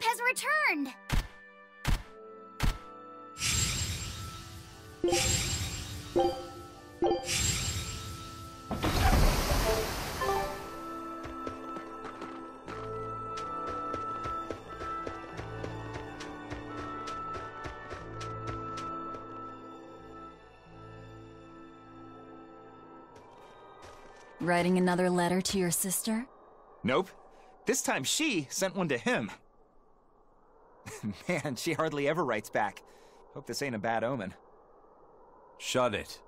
ship has returned! Writing another letter to your sister? Nope. This time she sent one to him. Man, she hardly ever writes back. Hope this ain't a bad omen. Shut it.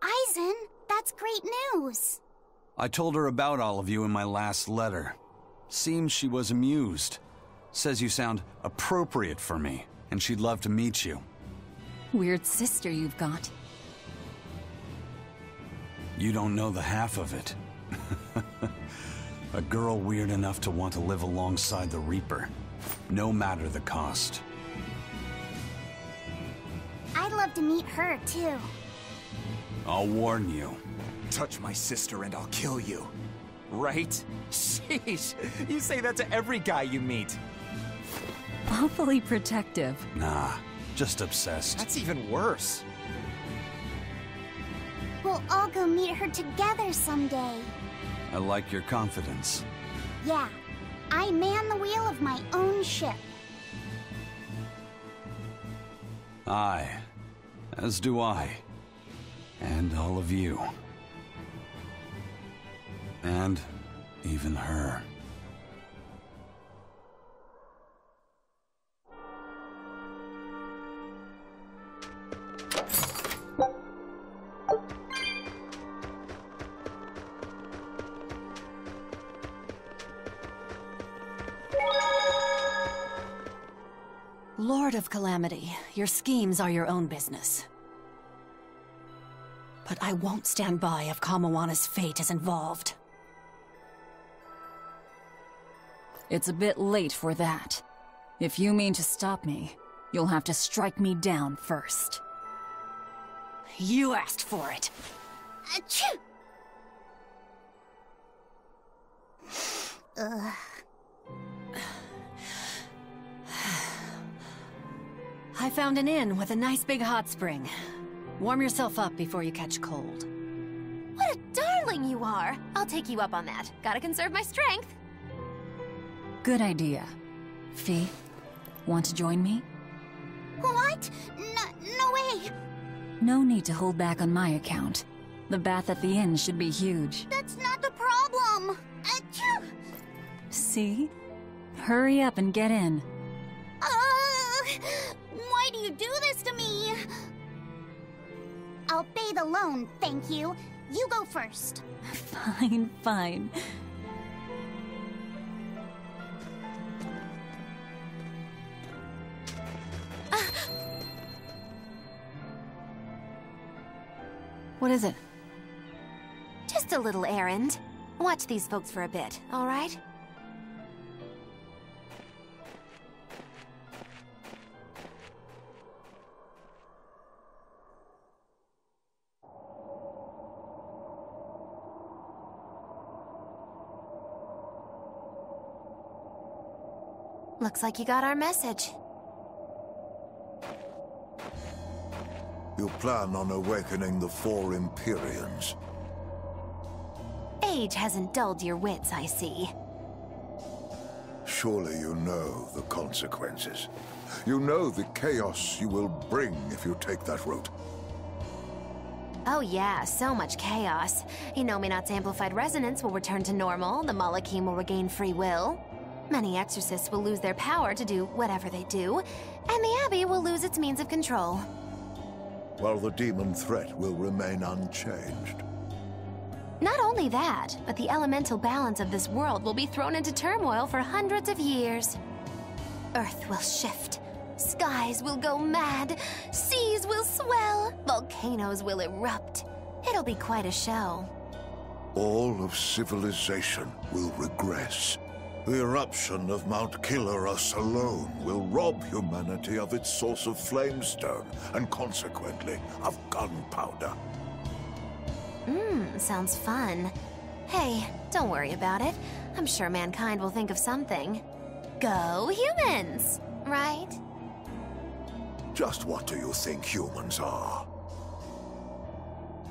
Aizen, that's great news. I told her about all of you in my last letter. Seems she was amused. Says you sound appropriate for me, and she'd love to meet you. Weird sister you've got. You don't know the half of it. A girl weird enough to want to live alongside the Reaper, no matter the cost. I'd love to meet her, too. I'll warn you. Touch my sister and I'll kill you. Right? Sheesh, you say that to every guy you meet. Awfully protective. Nah, just obsessed. That's even worse. We'll all go meet her together someday. I like your confidence. Yeah, I man the wheel of my own ship. Aye, as do I. And all of you. And even her. Lord of Calamity, your schemes are your own business. But I won't stand by if Kamawana's fate is involved. It's a bit late for that. If you mean to stop me, you'll have to strike me down first. You asked for it. Achoo! Ugh. I found an inn with a nice big hot spring. Warm yourself up before you catch cold. What a darling you are! I'll take you up on that. Gotta conserve my strength. Good idea. Fee, want to join me? What? No way! No need to hold back on my account. The bath at the inn should be huge. That's not the problem! Achoo! See? Hurry up and get in. Why do you do this to me? I'll bathe alone, thank you. You go first. Fine, fine. What is it? Just a little errand. Watch these folks for a bit, all right? Looks like you got our message. You plan on awakening the 4 Empyreans. Age hasn't dulled your wits, I see. Surely you know the consequences. You know the chaos you will bring if you take that route. Oh yeah, so much chaos. Inominat's amplified resonance will return to normal, the Malakim will regain free will. Many exorcists will lose their power to do whatever they do, and the Abbey will lose its means of control. While the demon threat will remain unchanged. Not only that, but the elemental balance of this world will be thrown into turmoil for hundreds of years. Earth will shift, skies will go mad, seas will swell, volcanoes will erupt. It'll be quite a show. All of civilization will regress. The eruption of Mount Killaraus alone will rob humanity of its source of flamestone, and consequently, of gunpowder. Sounds fun. Hey, don't worry about it. I'm sure mankind will think of something. Go humans, right? Just what do you think humans are?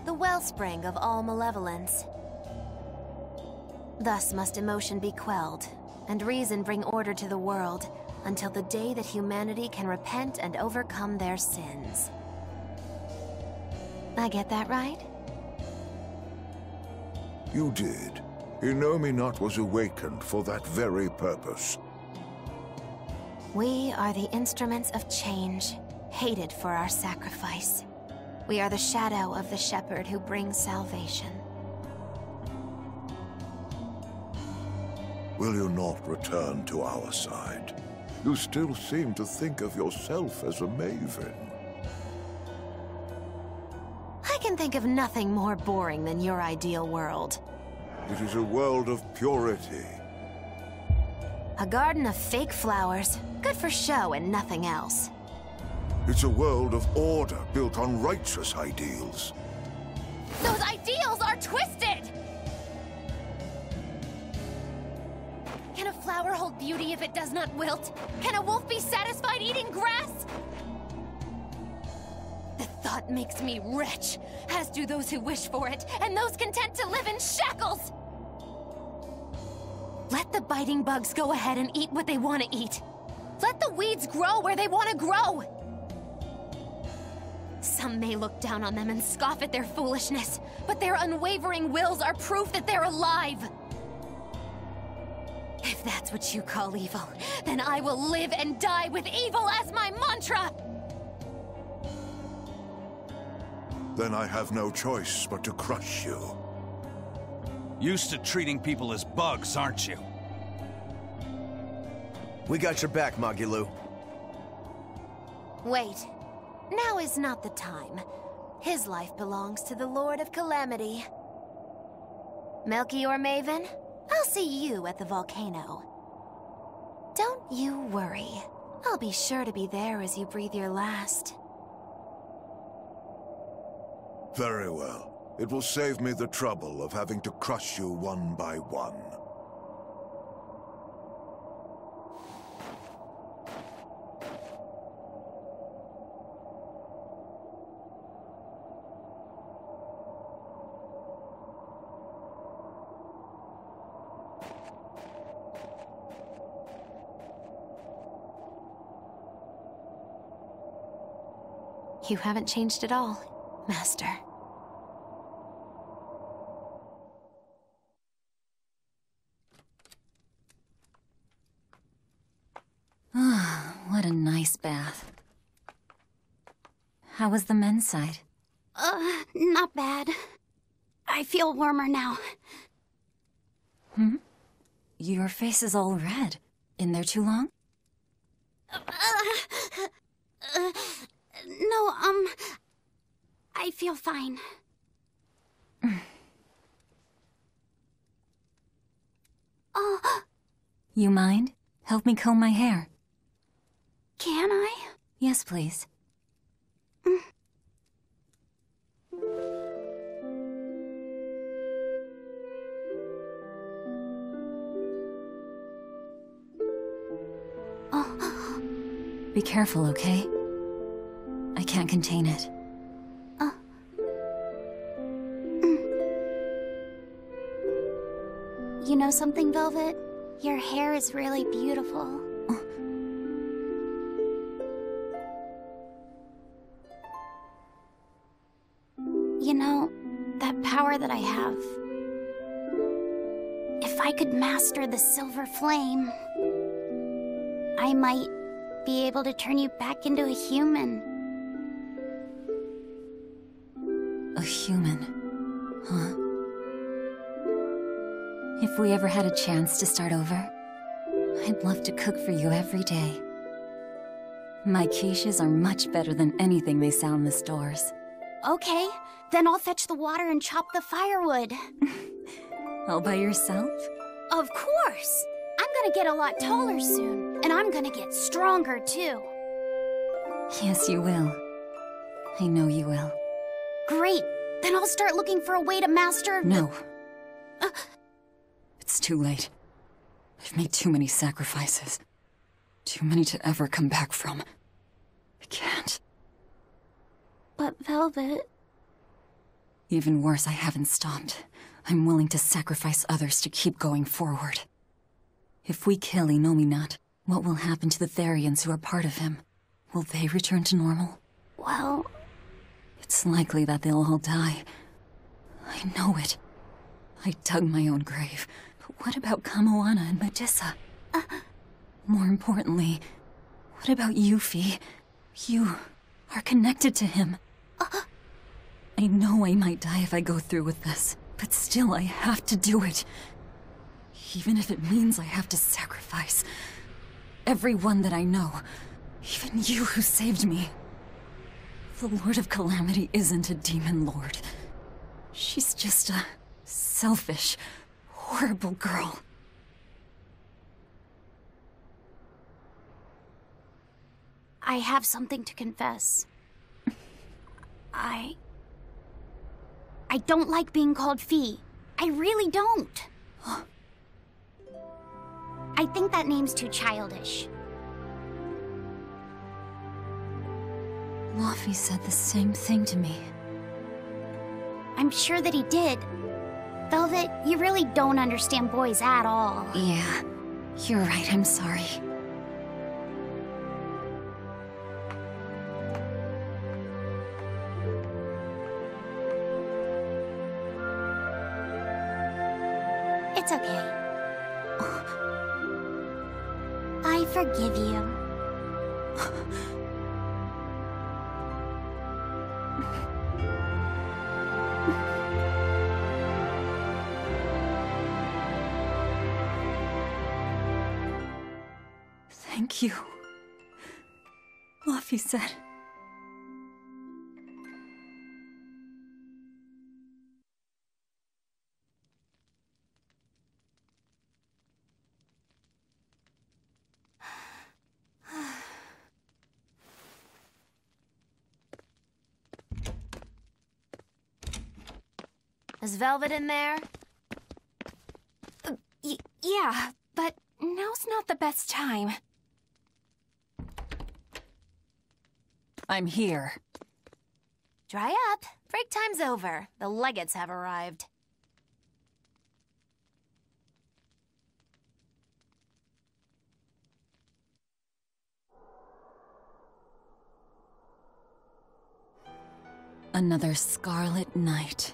The wellspring of all malevolence. Thus must emotion be quelled, and reason bring order to the world, until the day that humanity can repent and overcome their sins. I get that right? You did. Inominet was awakened for that very purpose. We are the instruments of change, hated for our sacrifice. We are the shadow of the shepherd who brings salvation. Will you not return to our side? You still seem to think of yourself as a maven. I can think of nothing more boring than your ideal world. It is a world of purity. A garden of fake flowers, good for show and nothing else. It's a world of order built on righteous ideals. Those ideals are twisted! Can a flower hold beauty if it does not wilt? Can a wolf be satisfied eating grass? The thought makes me rich, as do those who wish for it, and those content to live in shackles! Let the biting bugs go ahead and eat what they want to eat. Let the weeds grow where they want to grow. Some may look down on them and scoff at their foolishness, but their unwavering wills are proof that they're alive. If that's what you call evil, then I will live and die with evil as my mantra! Then I have no choice but to crush you. Used to treating people as bugs, aren't you? We got your back, Magilu. Wait. Now is not the time. His life belongs to the Lord of Calamity. Meirchio Maven, I'll see you at the volcano. Don't you worry. I'll be sure to be there as you breathe your last. Very well. It will save me the trouble of having to crush you one by one. You haven't changed at all, Master. What a nice bath. How was the men's side? Not bad. I feel warmer now. Your face is all red. In there too long? No, I feel fine. You mind? Help me comb my hair. Can I? Yes, please. Be careful, okay? I can't contain it. You know something, Velvet? Your hair is really beautiful. You know, that power that I have... If I could master the silver flame... I might be able to turn you back into a human. A human, huh? If we ever had a chance to start over, I'd love to cook for you every day. My quiches are much better than anything they sell in the stores. Okay, then I'll fetch the water and chop the firewood. All by yourself? Of course! I'm gonna get a lot taller soon, and I'm gonna get stronger too. Yes, you will. I know you will. Great! Then I'll start looking for a way to master... No. It's too late. I've made too many sacrifices. Too many to ever come back from. I can't. But Velvet... Even worse, I haven't stopped. I'm willing to sacrifice others to keep going forward. If we kill Innominat, what will happen to the Therians who are part of him? Will they return to normal? Well... It's likely that they'll all die. I know it. I dug my own grave. But what about Kamoana and Medusa? More importantly, what about Yuffie? You are connected to him. I know I might die if I go through with this, but still I have to do it. Even if it means I have to sacrifice everyone that I know. Even you who saved me. The Lord of Calamity isn't a demon lord. She's just a selfish, horrible girl. I have something to confess. I don't like being called Fee. I really don't. I think that name's too childish. Luffy said the same thing to me. I'm sure that he did. Velvet, you really don't understand boys at all. Yeah, you're right, I'm sorry. It's okay. I forgive you. Thank you. Luffy said. Is Velvet in there? Yeah, but now's not the best time. I'm here. Dry up. Break time's over. The legates have arrived. Another scarlet night.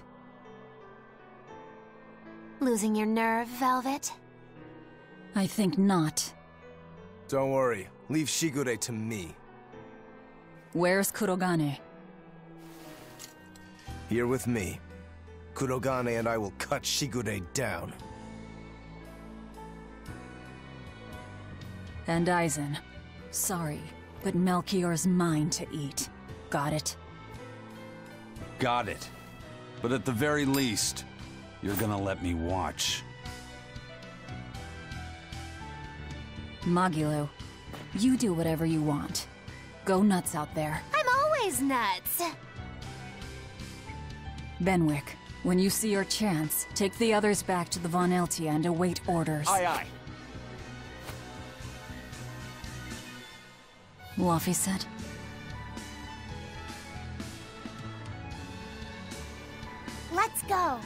Losing your nerve, Velvet? I think not. Don't worry. Leave Shigure to me. Where's Kurogane? Here with me. Kurogane and I will cut Shigure down. And Aizen. Sorry, but Melchior's mine to eat. Got it? Got it. But at the very least, you're gonna let me watch. Magilo, you do whatever you want. Go nuts out there. I'm always nuts! Benwick, when you see your chance, take the others back to the Von Eltia and await orders. Aye, aye. Luffy said. Let's go.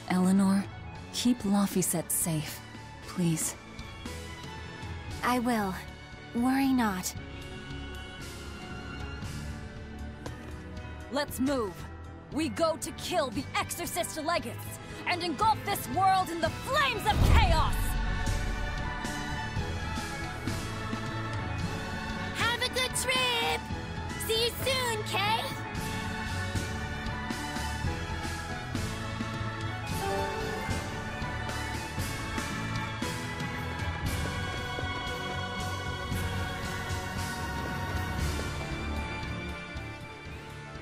Eleanor, keep Laphicet safe, please. I will. Worry not. Let's move. We go to kill the Exorcist Legates and engulf this world in the flames of chaos! Have a good trip! See you soon, Kay!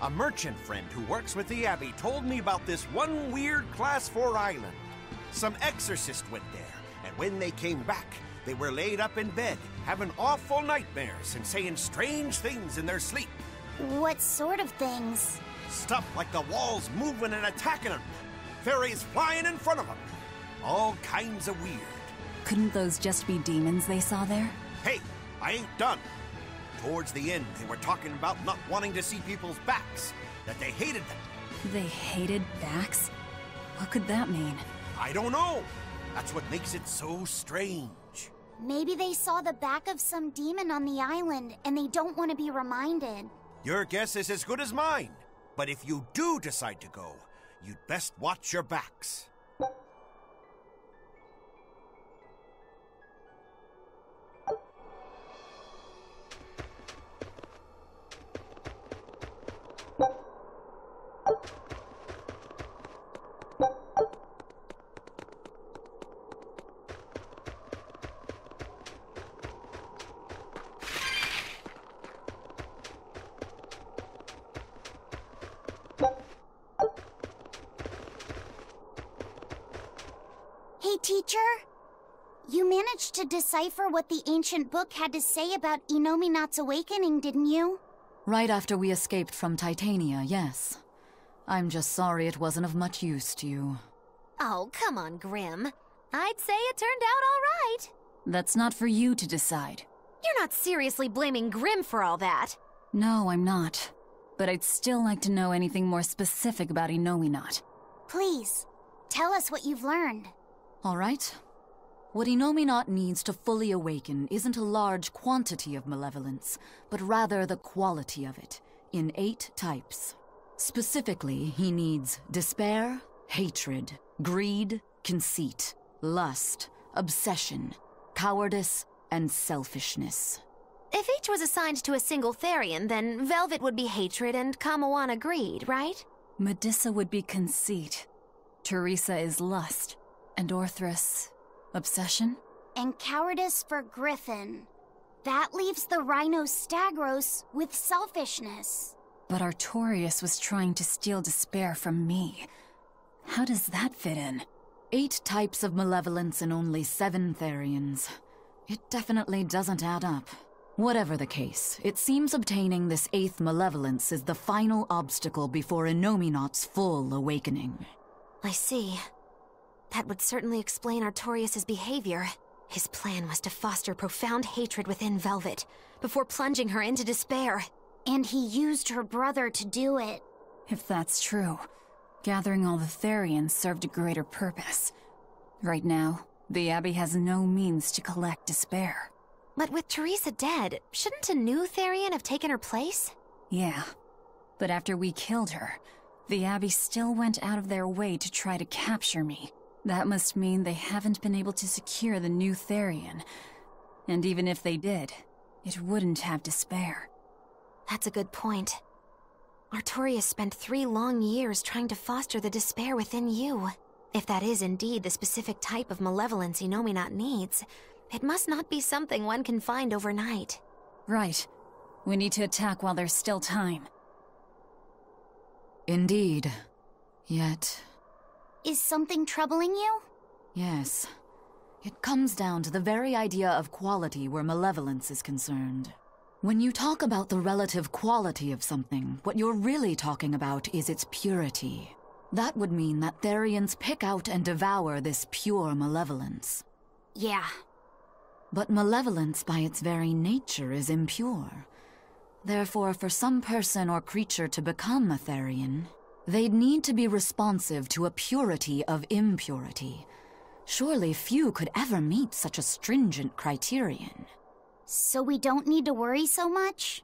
A merchant friend who works with the Abbey told me about this one weird Class 4 island. Some exorcist went there, and when they came back, they were laid up in bed, having awful nightmares and saying strange things in their sleep. What sort of things? Stuff like the walls moving and attacking them, fairies flying in front of them. All kinds of weird. Couldn't those just be demons they saw there? Hey, I ain't done. Towards the end, they were talking about not wanting to see people's backs, that they hated them. They hated backs? What could that mean? I don't know. That's what makes it so strange. Maybe they saw the back of some demon on the island, and they don't want to be reminded. Your guess is as good as mine. But if you do decide to go, you'd best watch your backs. Hey, teacher? You managed to decipher what the ancient book had to say about Inominat's awakening, didn't you? Right after we escaped from Titania, yes. I'm just sorry it wasn't of much use to you. Oh, come on, Grim. I'd say it turned out all right. That's not for you to decide. You're not seriously blaming Grim for all that. No, I'm not. But I'd still like to know anything more specific about Inominat. Please, tell us what you've learned. All right. What Inominat needs to fully awaken isn't a large quantity of malevolence, but rather the quality of it, in 8 types. Specifically, he needs despair, hatred, greed, conceit, lust, obsession, cowardice, and selfishness. If each was assigned to a single Therian, then Velvet would be hatred and Kamoana greed, right? Medusa would be conceit. Teresa is lust. And Orthrus, obsession? And cowardice for Griffin. That leaves the Rhino Stagros with selfishness. But Artorius was trying to steal despair from me. How does that fit in? 8 types of malevolence and only 7 Therians. It definitely doesn't add up. Whatever the case, it seems obtaining this 8th malevolence is the final obstacle before Inominat's full awakening. I see. That would certainly explain Artorius' behavior. His plan was to foster profound hatred within Velvet, before plunging her into despair. And he used her brother to do it. If that's true, gathering all the Therians served a greater purpose. Right now, the Abbey has no means to collect despair. But with Teresa dead, shouldn't a new Therian have taken her place? Yeah, but after we killed her, the Abbey still went out of their way to try to capture me. That must mean they haven't been able to secure the new Therian. And even if they did, it wouldn't have despair. That's a good point. Artorius spent 3 long years trying to foster the despair within you. If that is indeed the specific type of malevolence Inominat needs, it must not be something one can find overnight. Right. We need to attack while there's still time. Indeed. Yet... Is something troubling you? Yes. It comes down to the very idea of quality where malevolence is concerned. When you talk about the relative quality of something, what you're really talking about is its purity. That would mean that Therians pick out and devour this pure malevolence. Yeah. But malevolence by its very nature is impure. Therefore, for some person or creature to become a Therian, they'd need to be responsive to a purity of impurity. Surely few could ever meet such a stringent criterion. So we don't need to worry so much?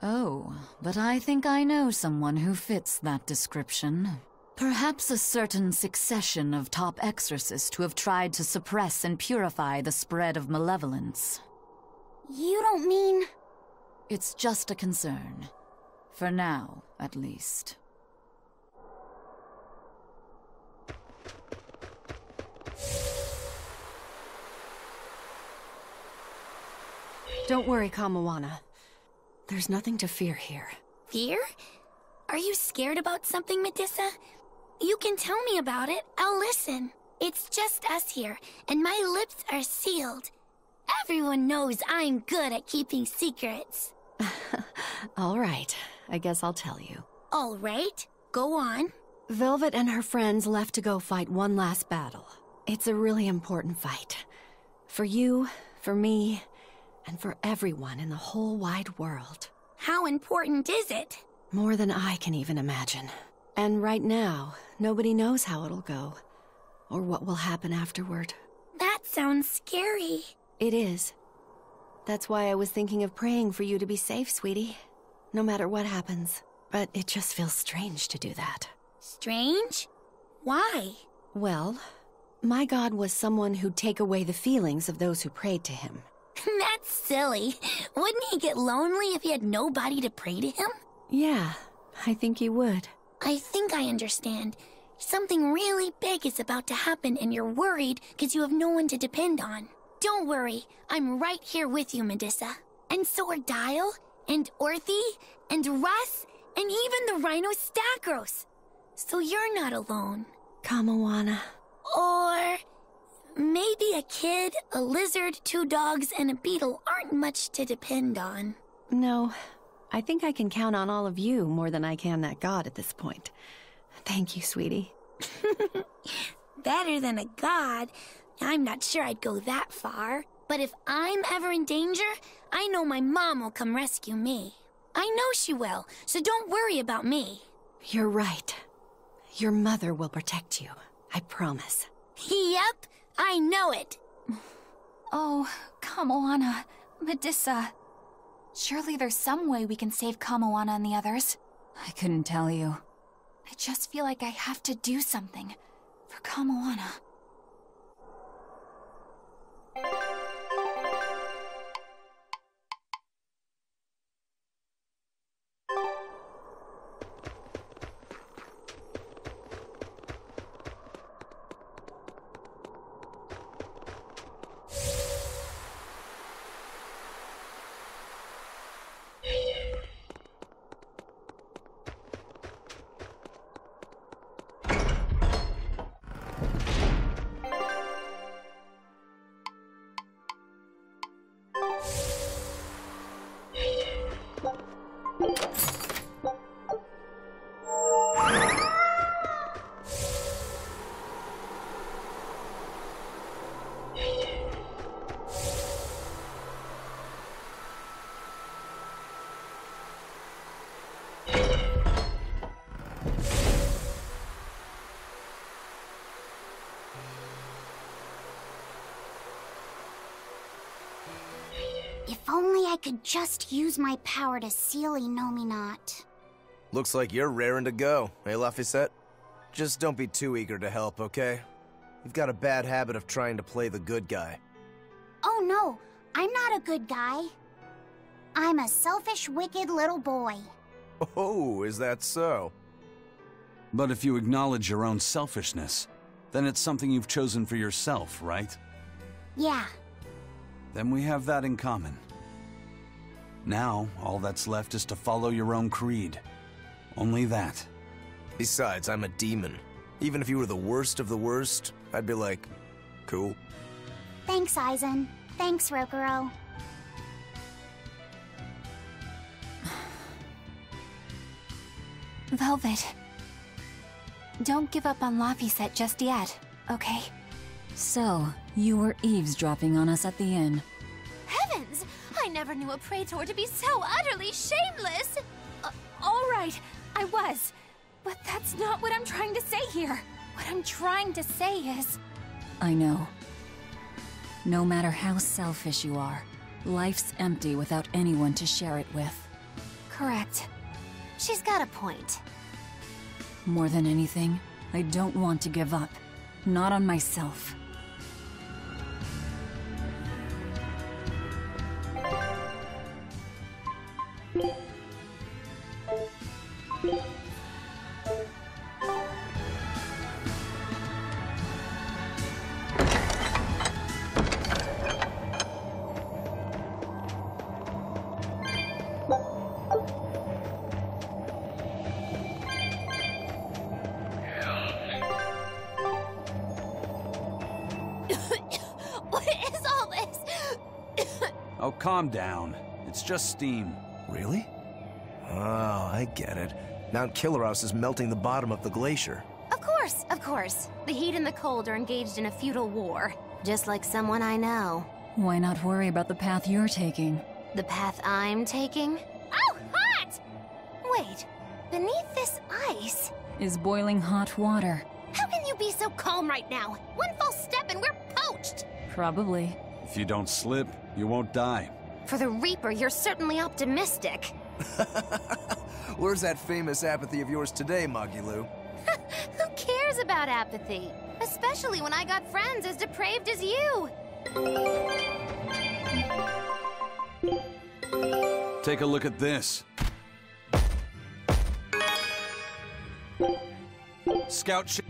Oh, but I think I know someone who fits that description. Perhaps a certain succession of top exorcists who have tried to suppress and purify the spread of malevolence. You don't mean... It's just a concern. For now, at least. Don't worry, Kamoana. There's nothing to fear here. Fear? Are you scared about something, Medusa? You can tell me about it. I'll listen. It's just us here, and my lips are sealed. Everyone knows I'm good at keeping secrets. All right. I guess I'll tell you. All right. Go on. Velvet and her friends left to go fight one last battle. It's a really important fight. For you, for me, and for everyone in the whole wide world. How important is it? More than I can even imagine. And right now, nobody knows how it'll go. Or what will happen afterward. That sounds scary. It is. That's why I was thinking of praying for you to be safe, sweetie. No matter what happens. But it just feels strange to do that. Strange? Why? Well, my god was someone who'd take away the feelings of those who prayed to him. That's silly. Wouldn't he get lonely if he had nobody to pray to him? Yeah, I think he would. I think I understand. Something really big is about to happen and you're worried because you have no one to depend on. Don't worry, I'm right here with you, Medusa. And so are Dial, and Orthy, and Russ, and even the Rhino Stacros. So you're not alone. Kamawana. Or maybe a kid, a lizard, 2 dogs, and a beetle aren't much to depend on. No, I think I can count on all of you more than I can that god at this point. Thank you, sweetie. Better than a god. I'm not sure I'd go that far. But if I'm ever in danger, I know my mom will come rescue me. I know she will, so don't worry about me. You're right. Your mother will protect you. I promise. Yep, I know it. Oh, Kamawana, Medusa. Surely there's some way we can save Kamawana and the others. I couldn't tell you. I just feel like I have to do something for Kamawana. If only I could just use my power to seal Inominat. Looks like you're raring to go, eh, Laphicette? Just don't be too eager to help, okay? You've got a bad habit of trying to play the good guy. Oh no, I'm not a good guy. I'm a selfish, wicked little boy. Oh, is that so? But if you acknowledge your own selfishness, then it's something you've chosen for yourself, right? Yeah. Then we have that in common. Now, all that's left is to follow your own creed. Only that. Besides, I'm a demon. Even if you were the worst of the worst, I'd be like, cool. Thanks, Aizen. Thanks, Rokuro. Velvet. Don't give up on Laphicette just yet, okay? So, you were eavesdropping on us at the inn. Heavens! I never knew a praetor to be so utterly shameless! All right, I was. But that's not what I'm trying to say here. What I'm trying to say is... I know. No matter how selfish you are, life's empty without anyone to share it with. Correct. She's got a point. More than anything, I don't want to give up. Not on myself. Oh, calm down. It's just steam. Really? Oh, I get it. Mount Killaraus is melting the bottom of the glacier. Of Of course. The heat and the cold are engaged in a feudal war. Just like someone I know. Why not worry about the path you're taking? The path I'm taking? Oh, hot! Wait, beneath this ice... is boiling hot water. How can you be so calm right now? One false step and we're poached! Probably. If you don't slip, you won't die. For the Reaper, you're certainly optimistic. Where's that famous apathy of yours today, Magilu? Who cares about apathy? Especially when I got friends as depraved as you. Take a look at this. Scout ship.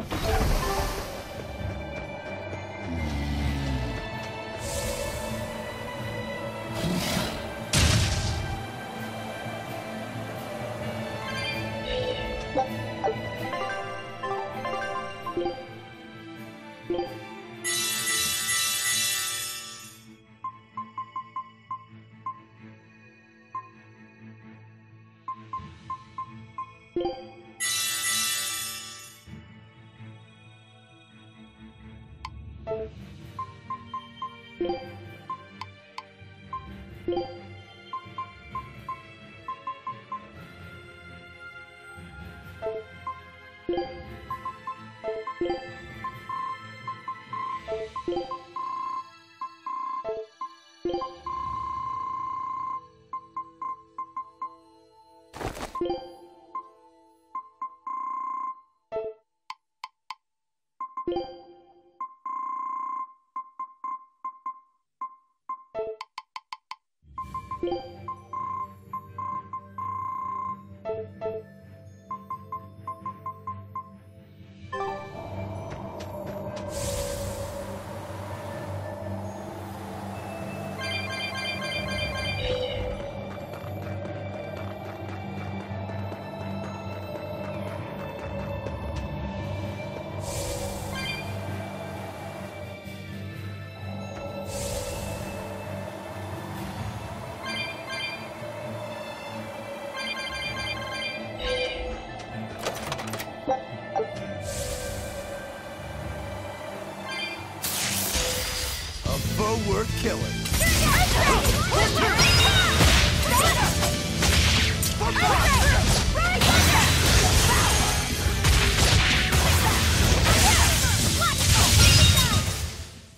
Worth killing.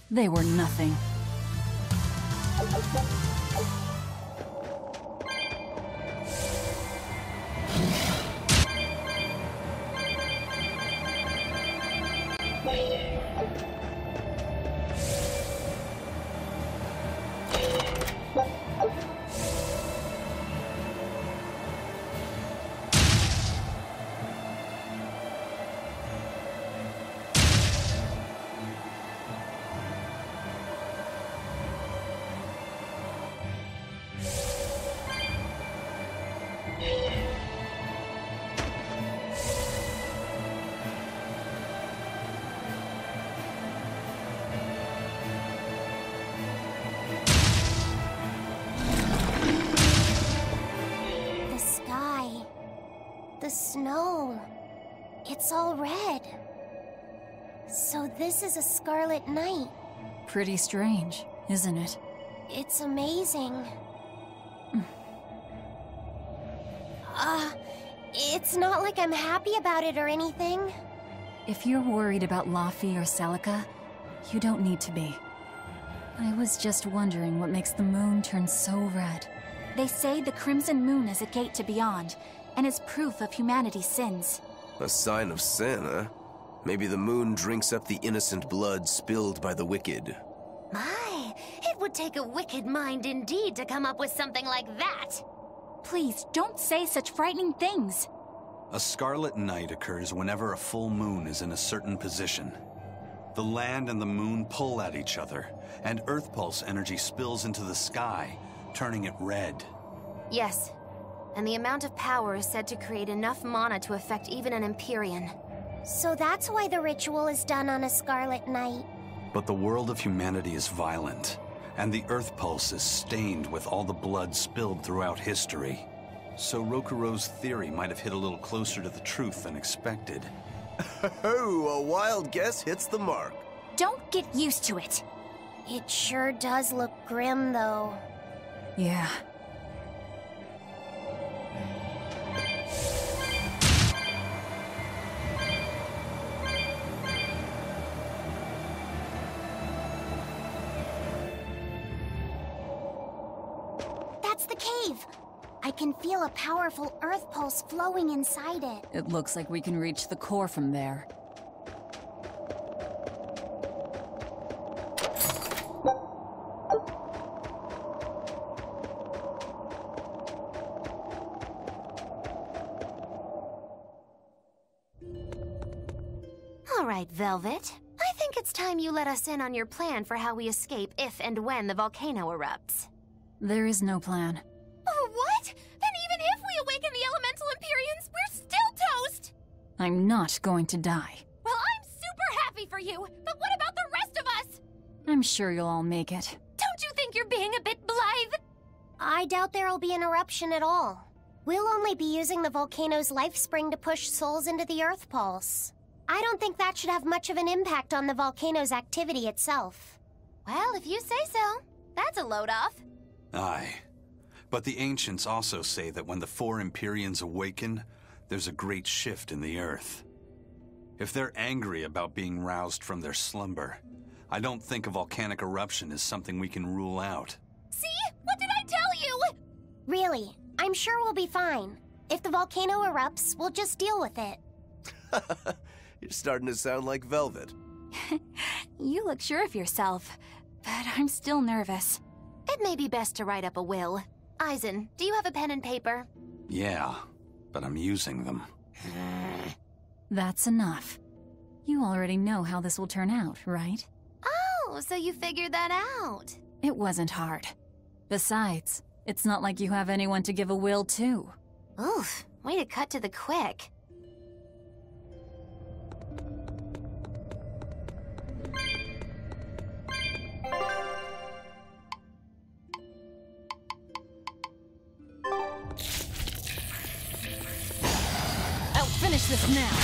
They were nothing. Snow. It's all red. So this is a scarlet night. Pretty strange, isn't it? It's amazing. It's not like I'm happy about it or anything. If you're worried about Laffy or Celica, you don't need to be. I was just wondering what makes the moon turn so red. They say the Crimson Moon is a gate to beyond, and is proof of humanity's sins. A sign of sin, huh? Maybe the moon drinks up the innocent blood spilled by the wicked. My, it would take a wicked mind indeed to come up with something like that. Please, don't say such frightening things. A scarlet night occurs whenever a full moon is in a certain position. The land and the moon pull at each other, and Earth Pulse energy spills into the sky, turning it red. Yes, and the amount of power is said to create enough mana to affect even an Empyrean. So that's why the ritual is done on a scarlet night. But the world of humanity is violent, and the Earth Pulse is stained with all the blood spilled throughout history. So Rokuro's theory might have hit a little closer to the truth than expected. Oh, a wild guess hits the mark. Don't get used to it. It sure does look grim, though. Yeah. That's the cave. I can feel a powerful earth pulse flowing inside it. It looks like we can reach the core from there. All right, Velvet. I think it's time you let us in on your plan for how we escape if and when the volcano erupts. There is no plan. Oh, what? Then even if we awaken the elemental Empyreans, we're still toast! I'm not going to die. Well, I'm super happy for you, but what about the rest of us? I'm sure you'll all make it. Don't you think you're being a bit blithe? I doubt there'll be an eruption at all. We'll only be using the volcano's life spring to push souls into the earth pulse. I don't think that should have much of an impact on the volcano's activity itself. Well, if you say so. That's a load off. Aye. But the ancients also say that when the four Empyreans awaken, there's a great shift in the earth. If they're angry about being roused from their slumber, I don't think a volcanic eruption is something we can rule out. See? What did I tell you? Really, I'm sure we'll be fine. If the volcano erupts, we'll just deal with it. You're starting to sound like Velvet. You look sure of yourself, but I'm still nervous. It may be best to write up a will. Eisen, do you have a pen and paper? Yeah, but I'm using them. That's enough. You already know how this will turn out, right? Oh, so you figured that out. It wasn't hard. Besides, it's not like you have anyone to give a will to. Oof, way to cut to the quick. I'll finish this now.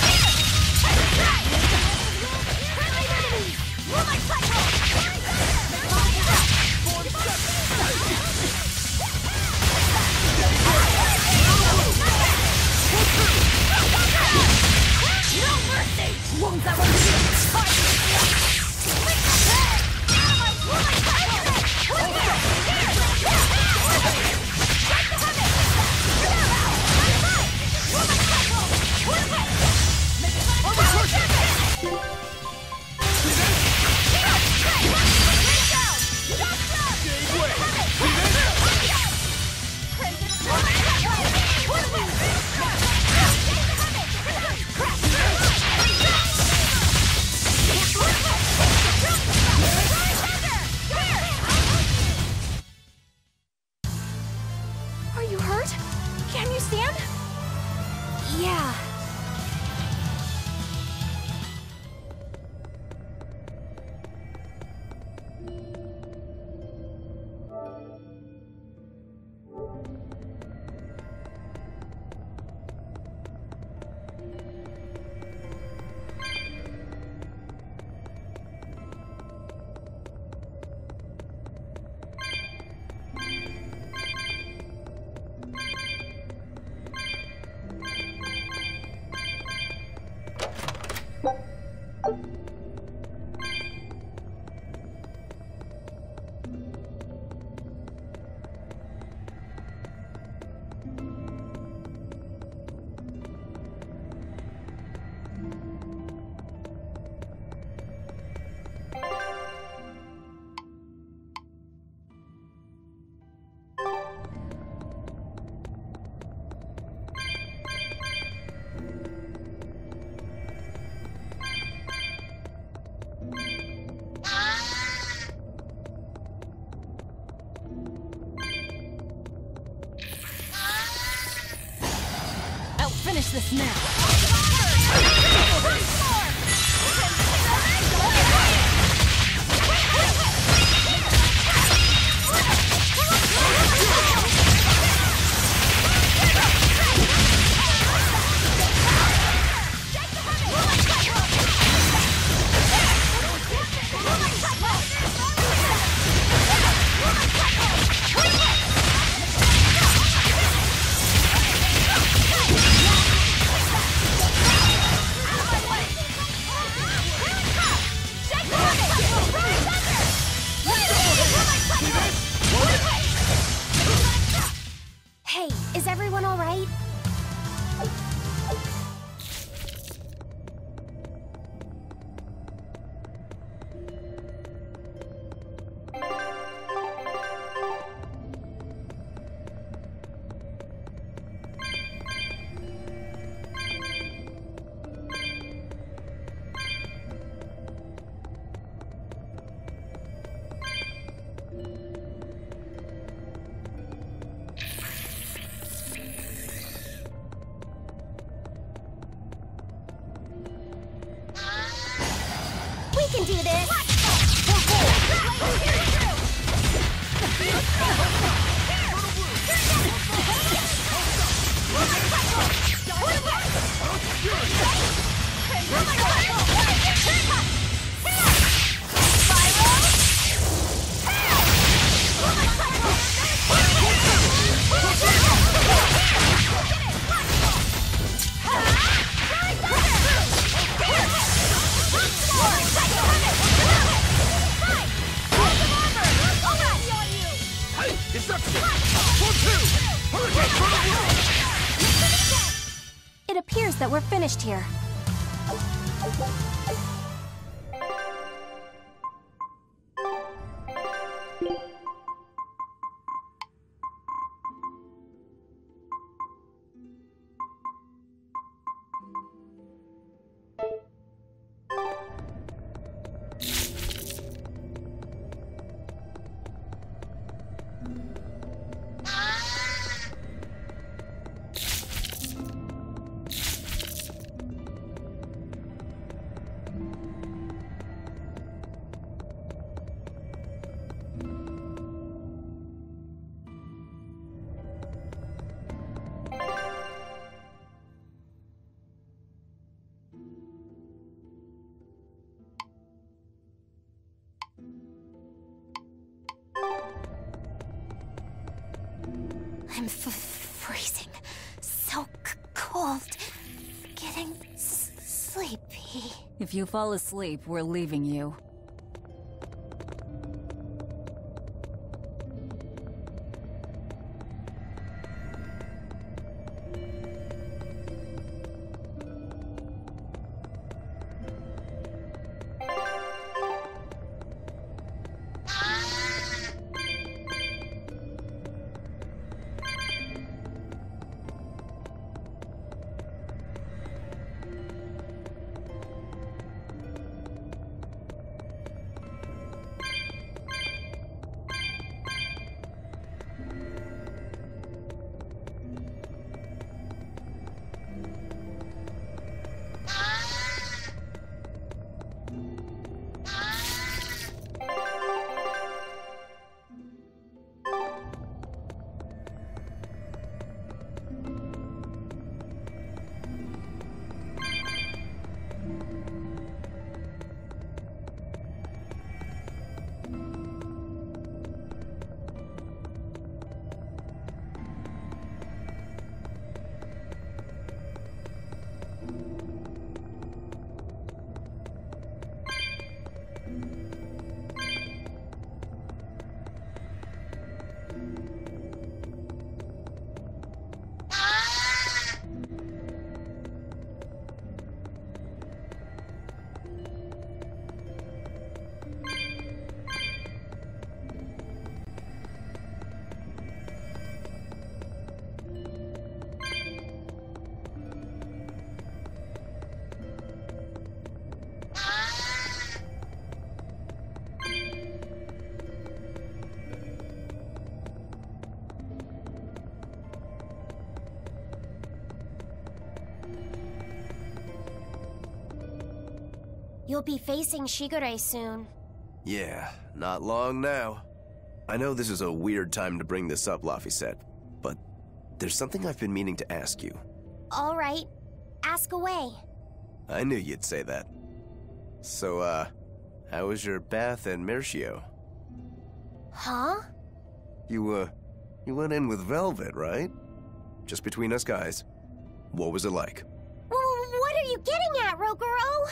Are you hurt? Can you stand? Yeah. Finish this now. Is everyone all right? We can do this! It appears that we're finished here. I'm freezing. So cold. Getting sleepy. If you fall asleep, we're leaving you. You'll be facing Shigure soon. Yeah, not long now. I know this is a weird time to bring this up, Laphicet, but there's something I've been meaning to ask you. All right. Ask away. I knew you'd say that. So, how was your bath in Meirchio? Huh? You went in with Velvet, right? Just between us guys. What was it like? What are you getting at, Roguro?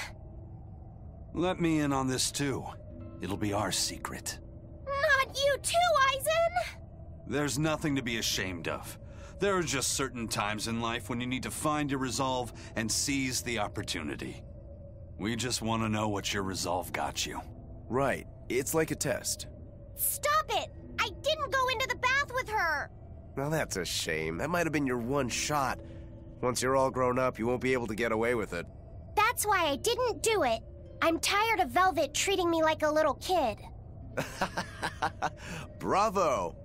Let me in on this too. It'll be our secret. Not you too, Aizen! There's nothing to be ashamed of. There are just certain times in life when you need to find your resolve and seize the opportunity. We just want to know what your resolve got you. Right. It's like a test. Stop it! I didn't go into the bath with her! Well, that's a shame. That might have been your one shot. Once you're all grown up, you won't be able to get away with it. That's why I didn't do it. I'm tired of Velvet treating me like a little kid. Bravo!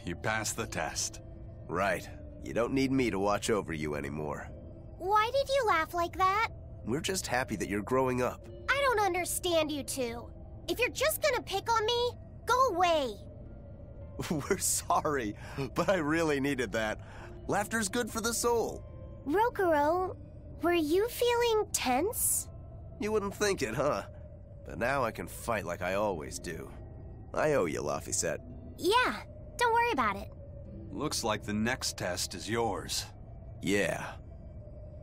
You passed the test. Right. You don't need me to watch over you anymore. Why did you laugh like that? We're just happy that you're growing up. I don't understand you two. If you're just gonna pick on me, go away. We're sorry, but I really needed that. Laughter's good for the soul. Rokuro, were you feeling tense? You wouldn't think it, huh? But now I can fight like I always do. I owe you, Laphicet. Yeah, don't worry about it. Looks like the next test is yours. Yeah.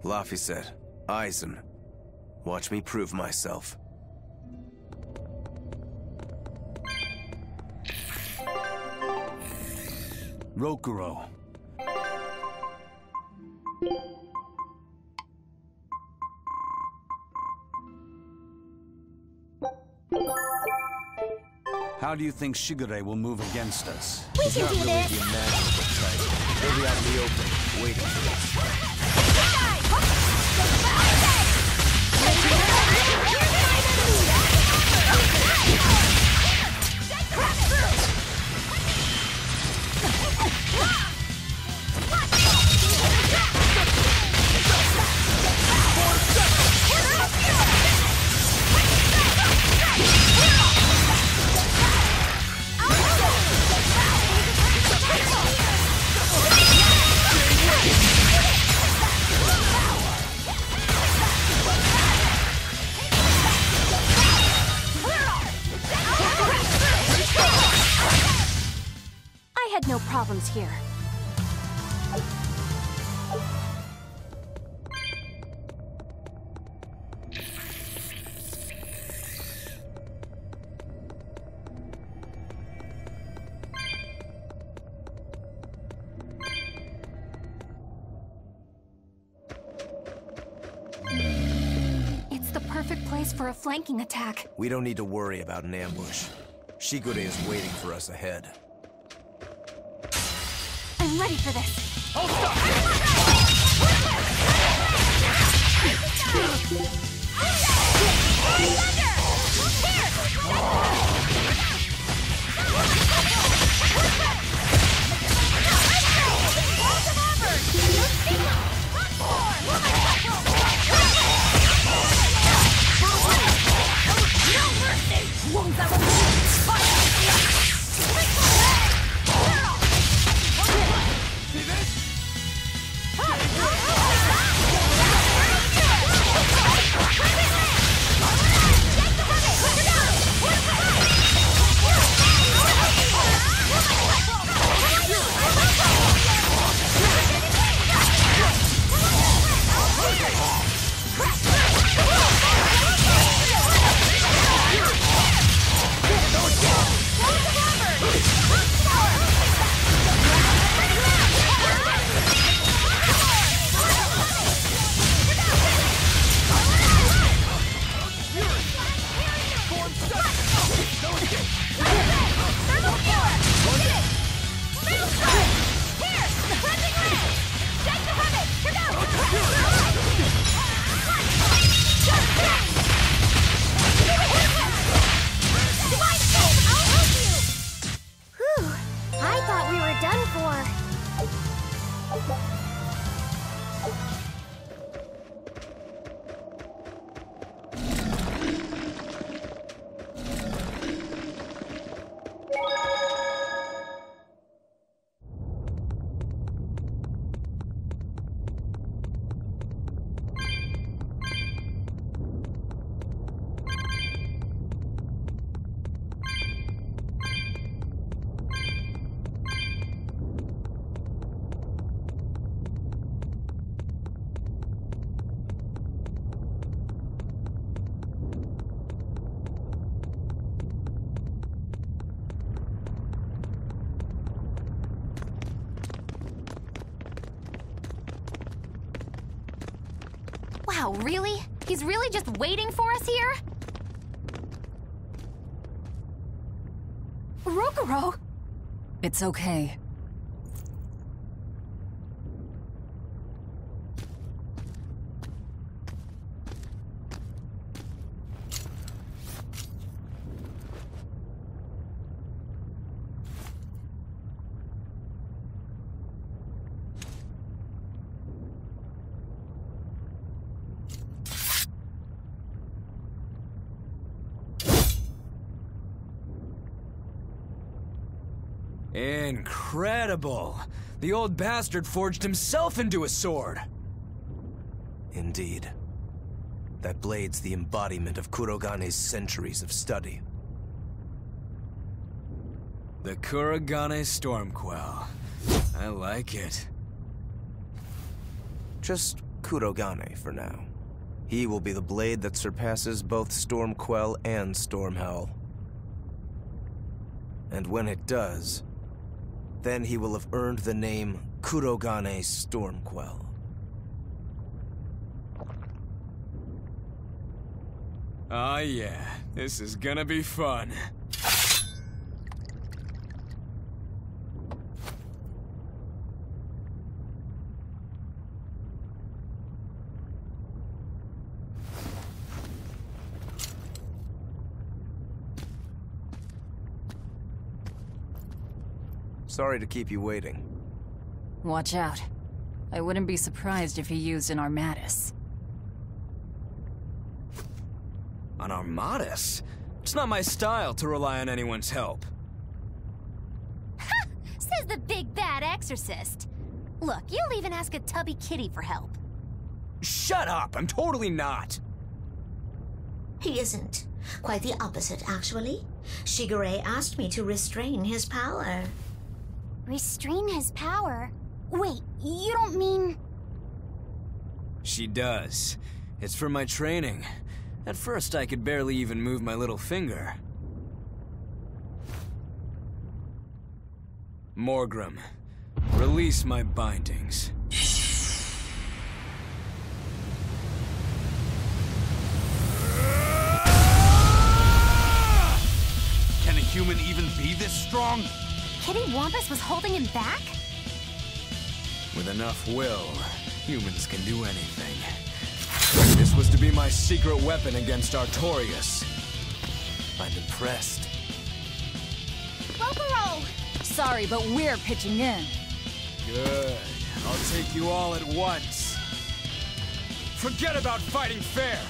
Laphicet, Aizen, watch me prove myself. Rokuro. How do you think Shigure will move against us? We can do this! He'll be out in the open, waiting for us. I had no problems here. It's the perfect place for a flanking attack. We don't need to worry about an ambush. Shigure is waiting for us ahead. I'm ready for this. Hold up! Wow, really? He's really just waiting for us here? Rokuro! It's okay. Incredible! The old bastard forged himself into a sword! Indeed. That blade's the embodiment of Kurogane's centuries of study. The Kurogane Stormquell. I like it. Just Kurogane for now. He will be the blade that surpasses both Stormquell and Stormhowl. And when it does, then he will have earned the name Kurogane Stormquell. Oh yeah, this is gonna be fun. Sorry to keep you waiting. Watch out. I wouldn't be surprised if he used an Armatus. An Armatus? It's not my style to rely on anyone's help. Ha! Says the big bad exorcist. Look, you'll even ask a tubby kitty for help. Shut up! I'm totally not! He isn't. Quite the opposite, actually. Shigure asked me to restrain his power. Restrain his power? Wait, you don't mean... She does. It's for my training. At first, I could barely even move my little finger. Morgrim, release my bindings. Can a human even be this strong? Kitty Wampus was holding him back? With enough will, humans can do anything. This was to be my secret weapon against Artorias. I'm impressed. Rokuro! Sorry, but we're pitching in. Good. I'll take you all at once. Forget about fighting fair.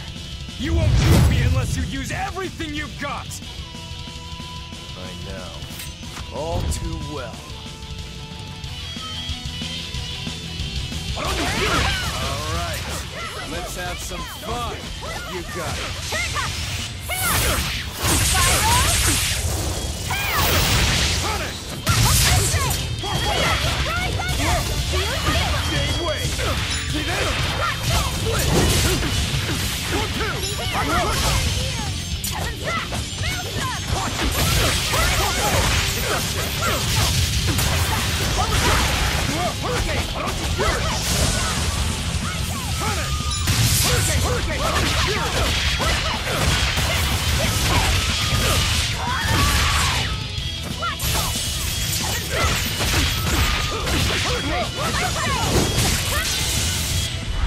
You won't beat me unless you use everything you've got. I know. All too well. Alright, let's have some fun. You got it. Same way. See this? Split.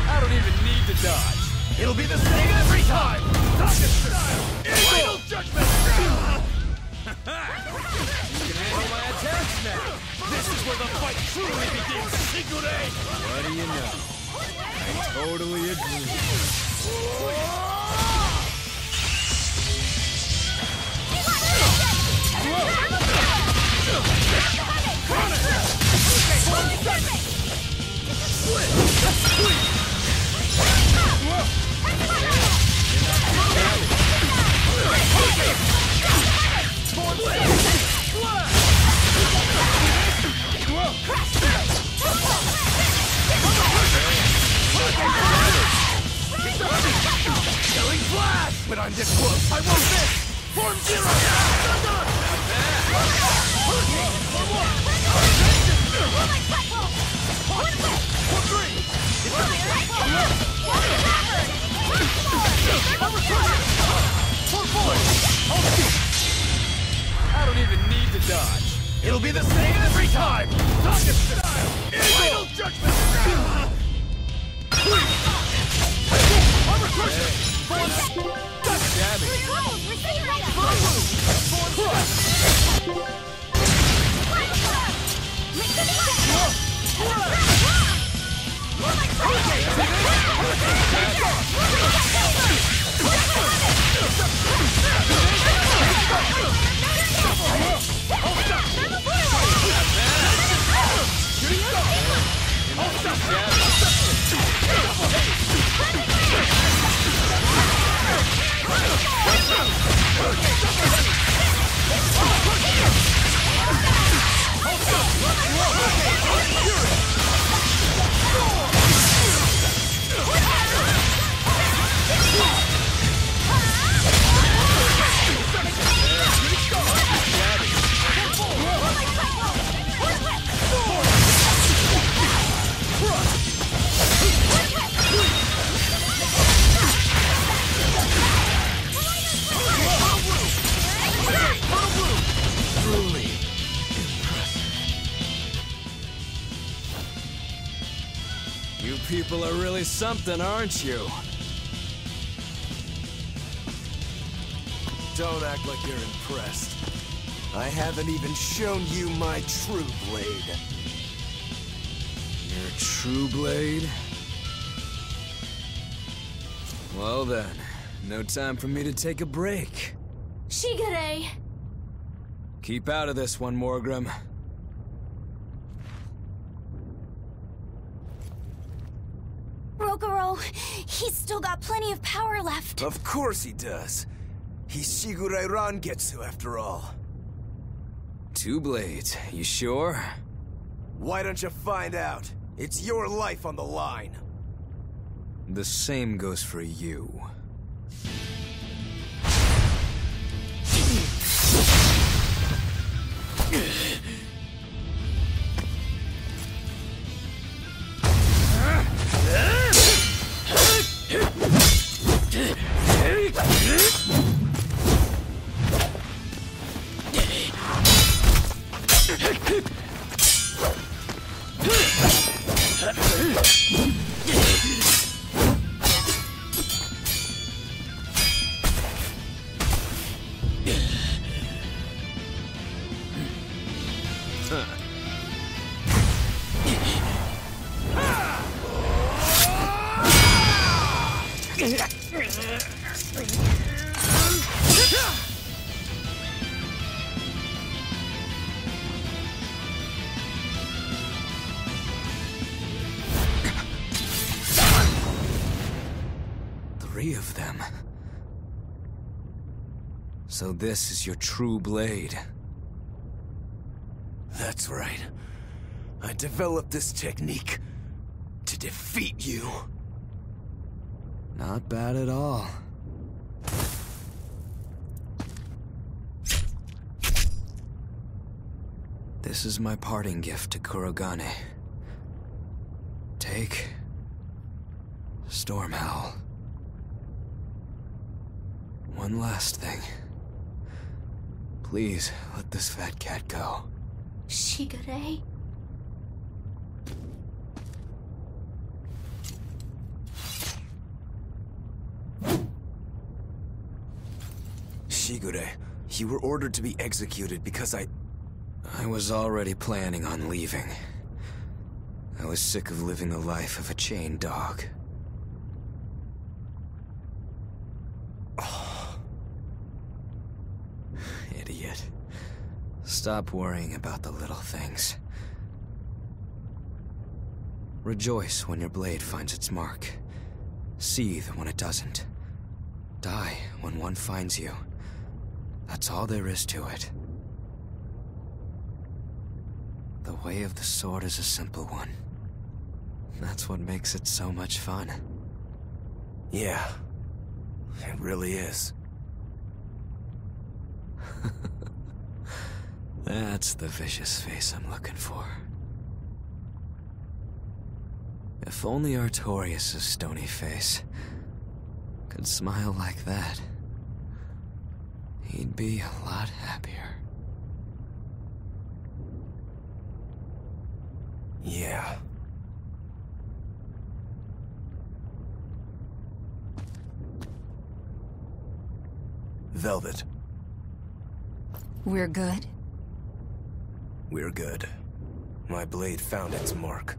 I don't even need to dodge. It'll be the same every time. Rocket style. Final judgment. You can handle my attacks now. This is where the fight truly begins, Shigure. What do you know? I totally agree. Killing flash! When I'm this close, I won't miss! Form zero! Not bad! Hurricane! For one! For three! You people are really something, aren't you? Don't act like you're impressed. I haven't even shown you my true blade. Your true blade? Well then, no time for me to take a break. Shigure! Keep out of this one, Morgrim. Rogoro, he's still got plenty of power left. Of course he does. He's Shigure Rangetsu after all. 2 blades, you sure? Why don't you find out? It's your life on the line. The same goes for you. Of them. So this is your true blade. That's right. I developed this technique to defeat you. Not bad at all. This is my parting gift to Kurogane. Take Stormhowl. One last thing. Please, let this fat cat go. Shigure? Shigure, you were ordered to be executed because I was already planning on leaving. I was sick of living the life of a chained dog. Idiot. Stop worrying about the little things. Rejoice when your blade finds its mark. Seethe when it doesn't. Die when one finds you. That's all there is to it. The way of the sword is a simple one. That's what makes it so much fun. Yeah, it really is. That's the vicious face I'm looking for. If only Artorias' stony face could smile like that, he'd be a lot happier. Yeah. Velvet. We're good? We're good. My blade found its mark.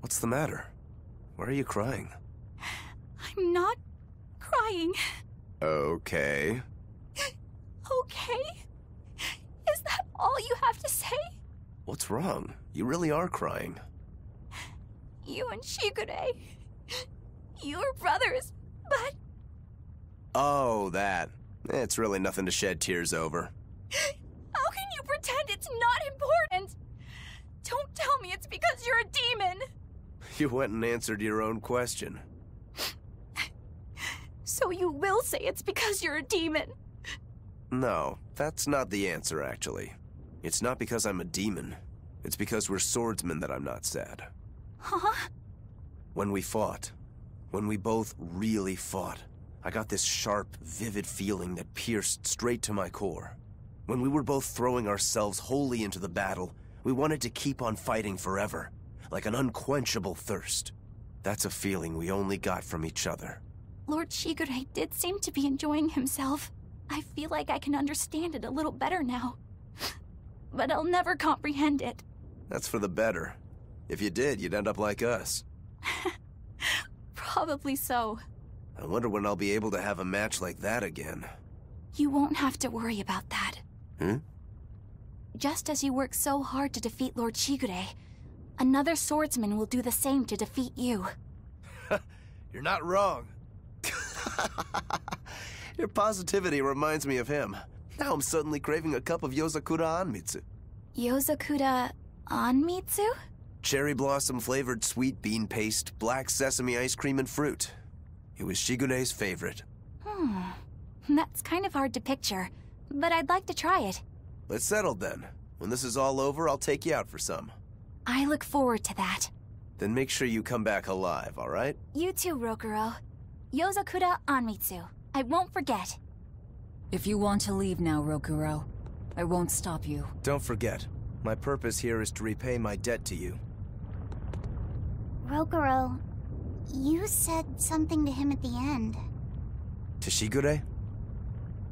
What's the matter? Why are you crying? I'm not crying. Okay. Okay? Is that all you have to say? What's wrong? You really are crying. You and Shigure. You were brothers, but... Oh, that. It's really nothing to shed tears over. How can you pretend it's not important? Don't tell me it's because you're a demon. You went and answered your own question. So you will say it's because you're a demon? No, that's not the answer, actually. It's not because I'm a demon. It's because we're swordsmen that I'm not sad. Huh? When we fought, when we both really fought, I got this sharp, vivid feeling that pierced straight to my core. When we were both throwing ourselves wholly into the battle, we wanted to keep on fighting forever, like an unquenchable thirst. That's a feeling we only got from each other. Lord Shigure did seem to be enjoying himself. I feel like I can understand it a little better now. But I'll never comprehend it. That's for the better. If you did, you'd end up like us. Probably so. I wonder when I'll be able to have a match like that again. You won't have to worry about that. Hmm? Just as you work so hard to defeat Lord Shigure, another swordsman will do the same to defeat you. You're not wrong. Your positivity reminds me of him. Now I'm suddenly craving a cup of Yozakura Anmitsu. Yozakura Anmitsu? Cherry blossom flavored sweet bean paste, black sesame ice cream, and fruit. It was Shigure's favorite. That's kind of hard to picture, but I'd like to try it. Let's settle then. When this is all over, I'll take you out for some. I look forward to that. Then make sure you come back alive, all right? You too, Rokuro. Yozakura Anmitsu. I won't forget. If you want to leave now, Rokuro, I won't stop you. Don't forget, my purpose here is to repay my debt to you. Rokuro, you said something to him at the end. To Shigure?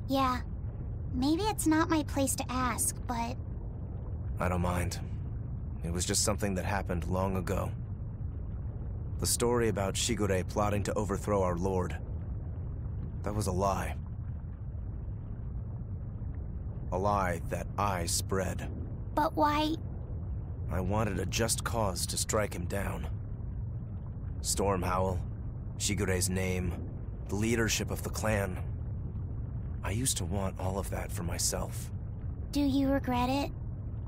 Yeah. Maybe it's not my place to ask, but... I don't mind. It was just something that happened long ago. The story about Shigure plotting to overthrow our lord. That was a lie. A lie that I spread. But why... I wanted a just cause to strike him down. Storm Howl, Shigure's name, the leadership of the clan. I used to want all of that for myself. Do you regret it?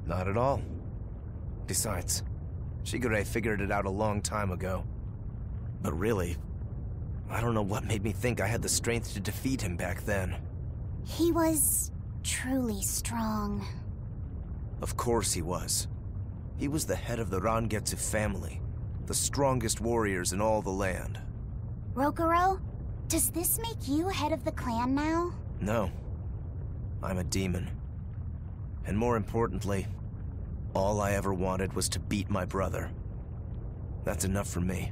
Not at all. Besides, Shigure figured it out a long time ago. But really, I don't know what made me think I had the strength to defeat him back then. He was truly strong. Of course he was. He was the head of the Rangetsu family, the strongest warriors in all the land. Rokuro, does this make you head of the clan now? No. I'm a demon. And more importantly, all I ever wanted was to beat my brother. That's enough for me.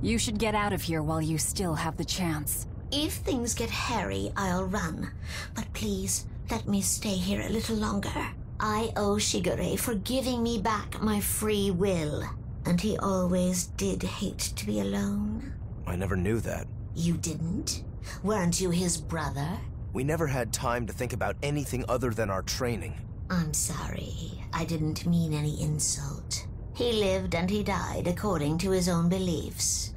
You should get out of here while you still have the chance. If things get hairy, I'll run. But please, let me stay here a little longer. I owe Shigure for giving me back my free will. And he always did hate to be alone. I never knew that. You didn't? Weren't you his brother? We never had time to think about anything other than our training. I'm sorry. I didn't mean any insult. He lived and he died according to his own beliefs.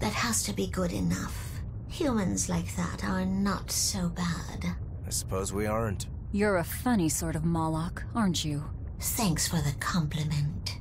That has to be good enough. Humans like that are not so bad. I suppose we aren't. You're a funny sort of Moloch, aren't you? Thanks for the compliment.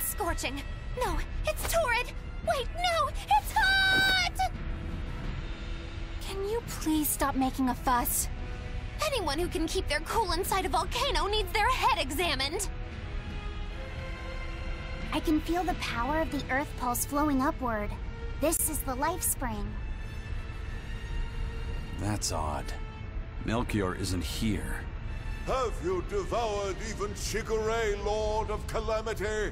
Scorching. No, it's torrid. Wait, no, it's hot! Can you please stop making a fuss? Anyone who can keep their cool inside a volcano needs their head examined. I can feel the power of the Earth Pulse flowing upward. This is the life spring. That's odd. Meirchio isn't here. Have you devoured even Shigure, Lord of Calamity?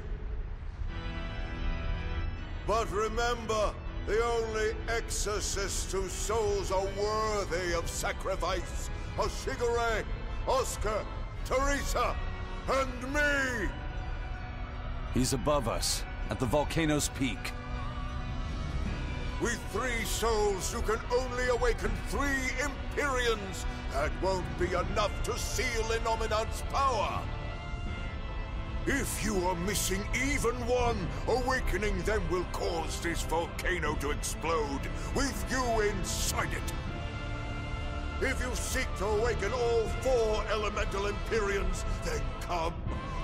But remember, the only exorcists whose souls are worthy of sacrifice are Shigure, Oscar, Teresa, and me! He's above us, at the volcano's peak. With 3 souls, you can only awaken 3 Empyreans. That won't be enough to seal Innominat's power. If you are missing even one, awakening them will cause this volcano to explode, with you inside it. If you seek to awaken all 4 elemental Empyreans, then come.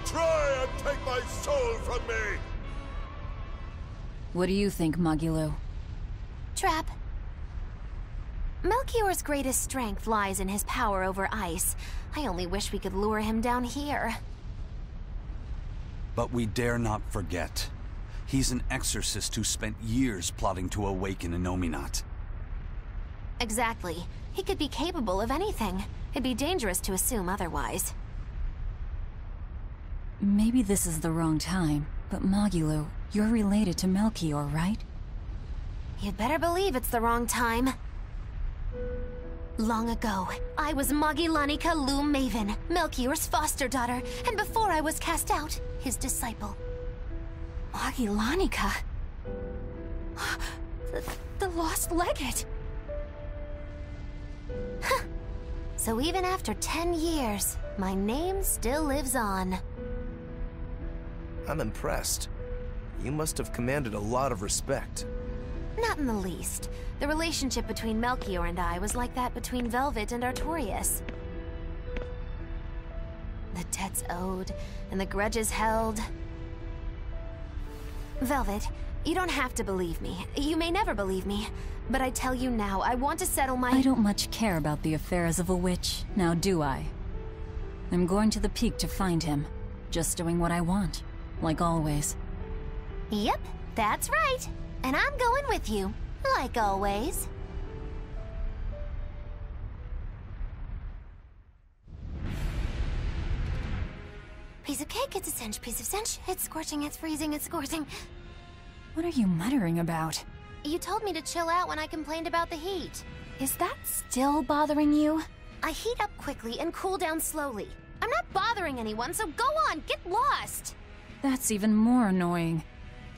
Try and take my soul from me! What do you think, Magilo? Trap. Meirchio's greatest strength lies in his power over ice. I only wish we could lure him down here. But we dare not forget. He's an exorcist who spent years plotting to awaken Innominat. Exactly. He could be capable of anything. It'd be dangerous to assume otherwise. Maybe this is the wrong time, but Magilo, you're related to Meirchio, right? You'd better believe it's the wrong time. Long ago, I was Magilanica Loom Maven, Meirchio's foster daughter, and before I was cast out, his disciple. Magilanica? The lost legate? Huh. So even after 10 years, my name still lives on. I'm impressed. You must have commanded a lot of respect. Not in the least. The relationship between Meirchio and I was like that between Velvet and Artorias. The debts owed, and the grudges held. Velvet, you don't have to believe me. You may never believe me. But I tell you now, I want to settle my— I don't much care about the affairs of a witch, now do I? I'm going to the peak to find him. Just doing what I want, like always. Yep, that's right. And I'm going with you, like always. Piece of cake, it's a cinch. Piece of cinch, it's scorching, it's freezing, it's scorching. What are you muttering about? You told me to chill out when I complained about the heat. Is that still bothering you? I heat up quickly and cool down slowly. I'm not bothering anyone, so go on, get lost! That's even more annoying.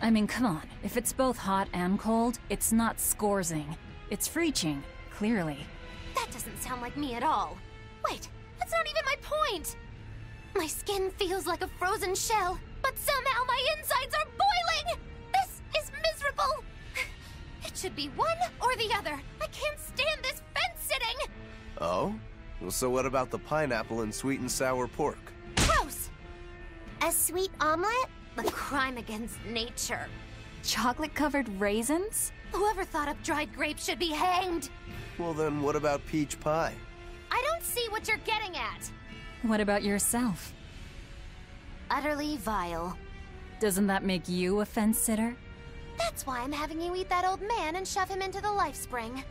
I mean, come on. If it's both hot and cold, it's not scorzing. It's freeching, clearly. That doesn't sound like me at all. Wait, that's not even my point! My skin feels like a frozen shell, but somehow my insides are boiling! This is miserable! It should be one or the other. I can't stand this fence-sitting! Oh? Well, so what about the pineapple and sweet and sour pork? Gross! A sweet omelet? A crime against nature. Chocolate-covered raisins? Whoever thought up dried grapes should be hanged! Well then, what about peach pie? I don't see what you're getting at! What about yourself? Utterly vile. Doesn't that make you a fence-sitter? That's why I'm having you eat that old man and shove him into the life spring.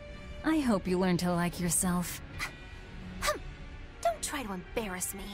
I hope you learn to like yourself. Don't try to embarrass me.